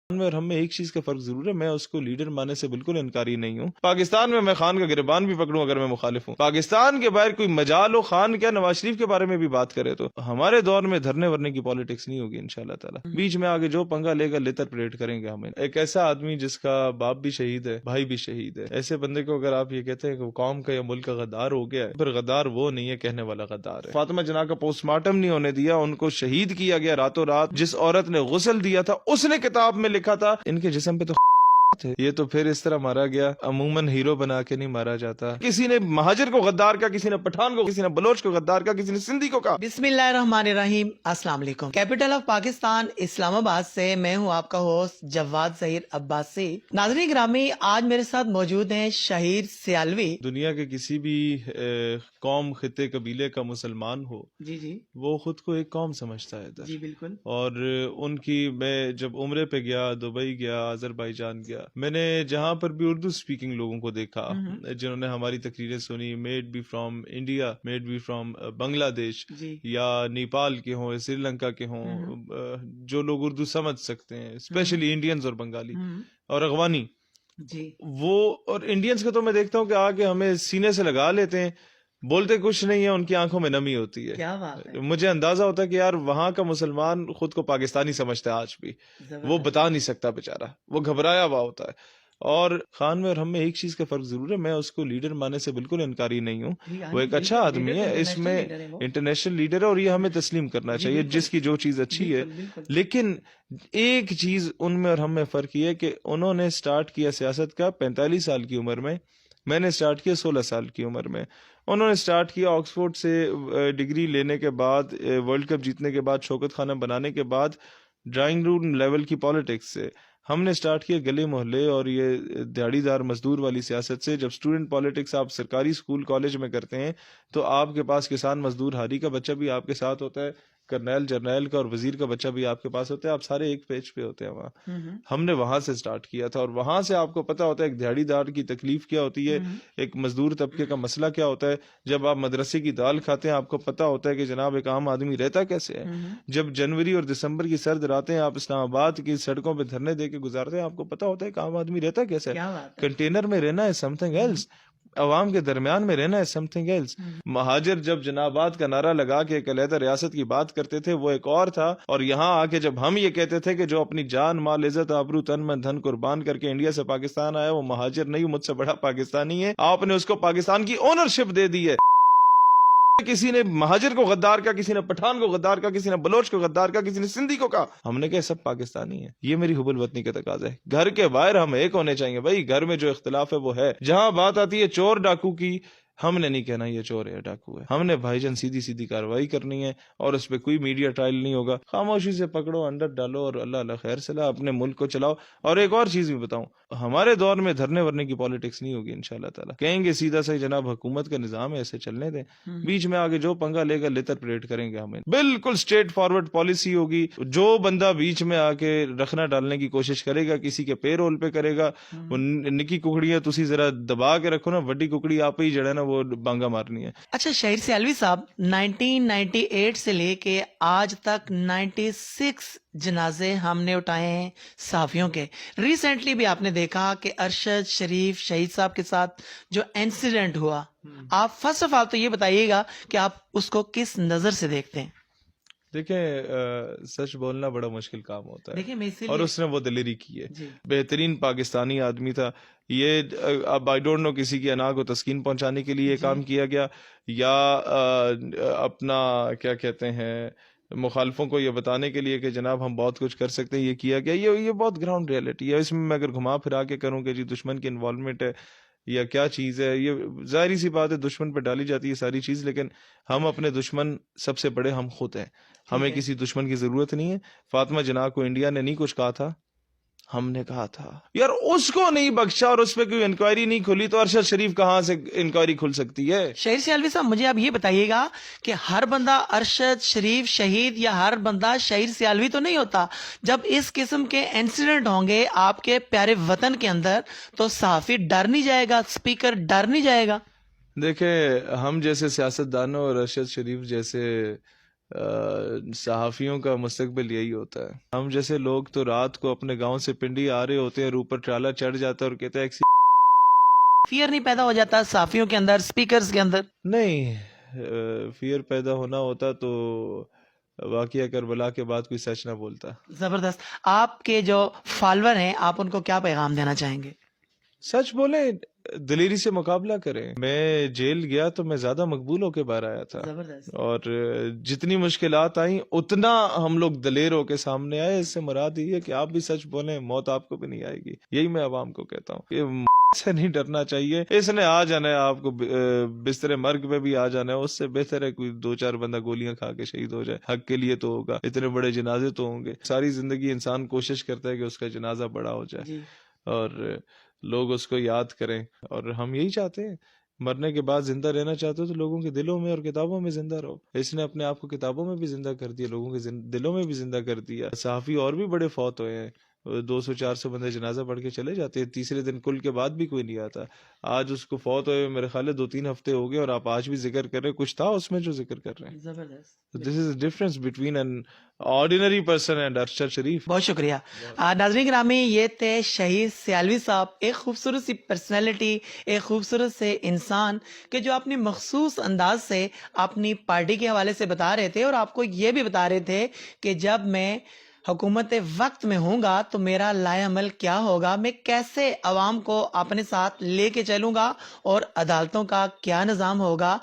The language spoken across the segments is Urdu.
میں اور ہم میں ایک چیز کا فرق ضرور ہے، میں اس کو لیڈر ماننے سے بالکل انکاری نہیں ہوں۔ پاکستان میں خان کا گریبان بھی پکڑوں اگر میں مخالف ہوں، پاکستان کے باہر کوئی مجال ہو خان کیا نواز شریف کے بارے میں بھی بات کرے تو ہمارے دور میں دھرنے ورنے کی پالیٹکس نہیں ہوگی انشاءاللہ تعالی۔ بیچ میں آگے جو پنگا لے گا لیتر پریڈ کریں گے ہمیں۔ ایک ایسا آدمی جس کا باپ بھی شہید ہے، بھائی بھی شہید ہے، ایسے بندے کو اگر آپ یہ کہتے ہیں کہ وہ قوم کا یا ملک کا غدار ہو گیا ہے، پھر غدار وہ نہیں ہے، کہنے والا غدار ہے۔ فاطمہ جناح کا پوسٹ مارٹم نہیں ہونے دیا، ان کو شہید کیا گیا راتوں رات۔ جس عورت نے غسل دیا تھا اس نے کتاب میں لکھا تھا ان کے جسم پہ تو تھے، یہ تو پھر اس طرح مارا گیا۔ عموماً ہیرو بنا کے نہیں مارا جاتا۔ کسی نے مہاجر کو غدار کا، کسی نے پٹھان کو، کسی نے بلوچ کو غدار کا، کسی نے سندھی کو کہا۔ بسم اللہ الرحمن الرحیم۔ السلام علیکم۔ کیپٹل آف پاکستان اسلام آباد سے میں ہوں آپ کا ہوسٹ جواد ظہیر عباسی۔ ناظرین گرامی، آج میرے ساتھ موجود ہیں شہیر سیالوی۔ دنیا کے کسی بھی قوم، خطے، قبیلے کا مسلمان ہو، جی وہ خود کو ایک قوم سمجھتا ہے ادھر۔ جی بالکل۔ اور ان کی، میں جب عمرے پہ گیا، دبئی گیا، آذربائیجان گیا، میں نے جہاں پر بھی اردو سپیکنگ لوگوں کو دیکھا جنہوں نے ہماری تقریریں سنی، made by from India, made by from Bangladesh, جی یا نیپال کے ہوں، سری لنکا کے ہوں، جو لوگ اردو سمجھ سکتے ہیں، اسپیشلی انڈینز اور بنگالی اور افغانی، جی وہ اور انڈینز کو تو میں دیکھتا ہوں کہ آگے ہمیں سینے سے لگا لیتے ہیں، بولتے کچھ نہیں ہے، ان کی آنکھوں میں نمی ہوتی ہے۔ کیا بات ہے، مجھے اندازہ ہوتا ہے کہ یار وہاں کا مسلمان خود کو پاکستانی سمجھتا ہے آج بھی، وہ بتا نہیں سکتا بیچارہ، وہ گھبرایا ہوا ہوتا ہے۔ اور خان میں اور ہم میں ایک چیز کا فرق ضرور ہے، میں اس کو لیڈر ماننے سے بالکل انکاری نہیں ہوں، وہ ایک اچھا آدمی ہے، اس میں انٹرنیشنل لیڈر ہے اور یہ ہمیں تسلیم کرنا چاہیے جس کی جو چیز اچھی ہے۔ لیکن ایک چیز ان میں اور ہم میں فرق یہ ہے کہ انہوں نے سٹارٹ کیا سیاست کا 45 سال کی عمر میں نے سٹارٹ کیا 16 سال کی عمر میں۔ انہوں نے سٹارٹ کیا آکسفورڈ سے ڈگری لینے کے بعد، ورلڈ کپ جیتنے کے بعد، شوکت خانہ بنانے کے بعد، ڈرائنگ روم لیول کی پالیٹکس سے۔ ہم نے سٹارٹ کیا گلے محلے اور یہ دیہڑی دار مزدور والی سیاست سے۔ جب اسٹوڈنٹ پالیٹکس آپ سرکاری اسکول کالج میں کرتے ہیں تو آپ کے پاس کسان مزدور ہاری کا بچہ بھی آپ کے ساتھ ہوتا ہے، کرنیل جرنیل کا اور وزیر کا بچہ بھی آپ کے پاس ہوتا ہے، آپ سارے ایک پیج پہ ہوتے ہیں وہاں۔ ہم نے وہاں سے سٹارٹ کیا تھا اور وہاں سے آپ کو پتا ہوتا ہے ایک دیہڑی دار کی تکلیف کیا ہوتی ہے، ایک مزدور طبقے کا مسئلہ کیا ہوتا ہے۔ جب آپ مدرسے کی دال کھاتے ہیں آپ کو پتا ہوتا ہے کہ جناب ایک عام آدمی رہتا کیسے ہے۔ جب جنوری اور دسمبر کی سرد راتیں آپ اسلام آباد کی سڑکوں پہ دھرنے دے کے گزارتے ہیں آپ کو پتا ہوتا ہے کہ عام آدمی رہتا کیسے ہے۔ کنٹینر میں رہنا ہے سم تھنگ ایلس، عوام کے درمیان میں رہنا ہے سم تھنگ ایلس۔ مہاجر جب جنابات کا نعرہ لگا کے ایک علیحدہ ریاست کی بات کرتے تھے وہ ایک اور تھا، اور یہاں آ کے جب ہم یہ کہتے تھے کہ جو اپنی جان مال عزت آبرو تن من دھن قربان کر کے انڈیا سے پاکستان آیا وہ مہاجر نہیں، مجھ سے بڑا پاکستانی ہے، آپ نے اس کو پاکستان کی اونرشپ دے دی ہے۔ کسی نے مہاجر کو غدار کا، کسی نے پٹھان کو غدار کا، کسی نے بلوچ کو غدار کا، کسی نے سندھی کو کہا، ہم نے کہا سب پاکستانی ہیں۔ یہ میری حب الوطنی کا تقاضا ہے۔ گھر کے باہر ہم ایک ہونے چاہیے بھائی، گھر میں جو اختلاف ہے وہ ہے۔ جہاں بات آتی ہے چور ڈاکو کی، ہم نے نہیں کہنا یہ چور ہے ڈاکو ہے، ہم نے بھائی جان سیدھی سیدھی کارروائی کرنی ہے اور اس پہ کوئی میڈیا ٹرائل نہیں ہوگا۔ خاموشی سے پکڑو، انڈر ڈالو اور اللہ اللہ خیر صلاح اپنے ملک کو چلاؤ۔ اور ایک اور چیز بھی بتاؤں، ہمارے دور میں دھرنے ورنے کی پالیٹکس نہیں ہوگی انشاءاللہ تعالی۔ کہیں گے سیدھا صحیح جناب حکومت کا نظام ہے ایسے چلنے دیں، بیچ میں آگے جو پنگا لے گا لیتر پریڈ کریں گے ہمیں۔ بالکل اسٹریٹ فارورڈ پالیسی ہوگی۔ جو بندہ بیچ میں آ کے رکھنا ڈالنے کی کوشش کرے گا، کسی کے پے رول پہ کرے گا، وہ نکی ککڑیاں تسی ذرا دبا کے رکھو نا، وڈی ککڑی آپ ہی جڑے نا وہ بانگا مارنی ہے۔ اچھا شہیر سیالوی صاحب، 1998 سے لے کے آج تک 96 جنازے ہم نے اٹھائے ہیں صحافیوں کے۔ ریسنٹلی بھی آپ نے دیکھا کہ ارشد شریف شہید صاحب کے ساتھ جو انسیڈنٹ ہوا، آپ فرسٹ آف آل تو یہ بتائیے گا کہ آپ اس کو کس نظر سے دیکھتے ہیں؟ دیکھیں سچ بولنا بڑا مشکل کام ہوتا ہے، دیکھیں میں اسی اور لیے اس نے وہ دلیری کی ہے۔ جی بہترین پاکستانی آدمی تھا یہ۔ اب آئی ڈونٹ نو کسی کی انا کو تسکین پہنچانے کے لیے کام کیا گیا، یا اپنا کیا کہتے ہیں مخالفوں کو یہ بتانے کے لیے کہ جناب ہم بہت کچھ کر سکتے ہیں، یہ کیا گیا۔ یہ بہت گراؤنڈ ریئلٹی ہے۔ اس میں میں اگر گھما پھرا کے کروں کہ جی دشمن کی انوالومنٹ ہے یا کیا چیز ہے، یہ ظاہری سی بات ہے، دشمن پہ ڈالی جاتی ہے ساری چیز، لیکن ہم اپنے دشمن سب سے بڑے ہم خود ہیں۔ ہمیں کسی دشمن کی ضرورت نہیں ہے۔ فاطمہ جناح کو انڈیا نے نہیں کچھ کہا تھا، ہم نے کہا تھا یار، اس کو نہیں بخشا اور اس پہ کوئی انکوائری نہیں کھلی تو ارشد شریف کہاں سے انکوائری کھل سکتی ہے؟ شہیر سیالوی صاحب، مجھے آپ یہ بتائیے گا کہ ہر بندہ ارشد شریف شہید یا ہر بندہ شہیر سیالوی تو نہیں ہوتا۔ جب اس قسم کے انسیڈنٹ ہوں گے آپ کے پیارے وطن کے اندر تو صحافی ڈر نہیں جائے گا، اسپیکر ڈر نہیں جائے گا؟ دیکھیں ہم جیسے سیاست دانوں اور ارشد شریف جیسے صحافیوں کا مستقبل یہی ہوتا ہے. ہم جیسے لوگ تو رات کو اپنے گاؤں سے پنڈی آ رہے ہوتے ہیں اور اوپر ٹرالا چڑھ جاتا ہے اور کہتے ہیں فیئر نہیں پیدا ہو جاتا صحافیوں کے اندر، اسپیکرز کے اندر؟ نہیں، فیئر پیدا ہونا ہوتا تو واقعہ کربلا کے بعد کوئی سچ نہ بولتا. زبردست. آپ کے جو فالوور ہیں آپ ان کو کیا پیغام دینا چاہیں گے؟ سچ بولیں، دلیری سے مقابلہ کریں. میں جیل گیا تو میں زیادہ مقبول ہو کے باہر آیا تھا، زبردست. اور جتنی مشکلات آئیں اتنا ہم لوگ دلیر ہو کے سامنے آئے. اس سے مراد یہ ہے کہ آپ بھی سچ بولیں، موت آپ کو بھی نہیں آئے گی. یہی میں عوام کو کہتا ہوں کہ سے نہیں ڈرنا چاہیے. اس نے آ جانا ہے، آپ کو بستر مرگ میں بھی آ جانا ہے. اس سے بہتر ہے کوئی 2-4 بندہ گولیاں کھا کے شہید ہو جائے. حق کے لیے تو ہوگا، اتنے بڑے جنازے تو ہوں گے. ساری زندگی انسان کوشش کرتا ہے کہ اس کا جنازہ بڑا ہو جائے جی. اور لوگ اس کو یاد کریں. اور ہم یہی چاہتے ہیں، مرنے کے بعد زندہ رہنا چاہتے ہو تو لوگوں کے دلوں میں اور کتابوں میں زندہ رہو. اس نے اپنے آپ کو کتابوں میں بھی زندہ کر دیا، لوگوں کے دلوں میں بھی زندہ کر دیا. صحافی اور بھی بڑے فوت ہوئے ہیں، 200-400 بندے جنازہ پڑھ کے چلے جاتے ہیں، تیسرے دن کل کے بعد بھی کوئی نہیں آتا. آج اس کو فوت ہوئے میرے خیال ہے 2-3 ہفتے ہو گئے، اور آپ آج بھی ذکر کر رہے ہیں. کچھ تھا اس میں جو ذکر کر رہے ہیں. زبردست. This is difference between an ordinary person and Arshad Sharif. بہت شکریہ. ناظرین گرامی، یہ تھے شہید سیالوی صاحب، ایک خوبصورت سی پرسنالٹی، ایک خوبصورت سے انسان کہ جو اپنی مخصوص انداز سے اپنی پارٹی کے حوالے سے بتا رہے تھے، اور آپ کو یہ بھی بتا رہے تھے کہ جب میں حکومت وقت میں ہوں گا تو میرا لائے عمل کیا ہوگا، میں کیسے عوام کو اپنے ساتھ لے کے چلوں گا، اور عدالتوں کا کیا نظام ہوگا،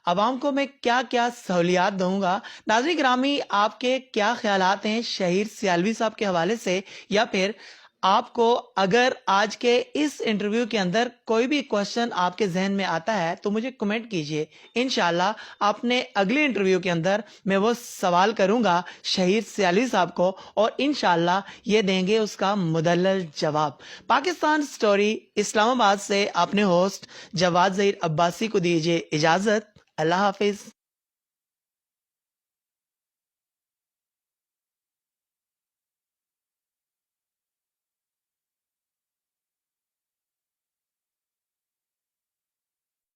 عوام کو میں کیا کیا سہولیات دوں گا. ناظرین گرامی، آپ کے کیا خیالات ہیں شہید سیالوی صاحب کے حوالے سے، یا پھر آپ کو اگر آج کے اس انٹرویو کے اندر کوئی بھی کوشچن آپ کے ذہن میں آتا ہے تو مجھے کمنٹ کیجئے. انشاءاللہ اپنے اگلے انٹرویو کے اندر میں وہ سوال کروں گا شہید سیالوی صاحب کو، اور انشاءاللہ یہ دیں گے اس کا مدلل جواب. پاکستان سٹوری اسلام آباد سے اپنے ہوسٹ جواد ظہیر عباسی کو دیجئے اجازت. اللہ حافظ.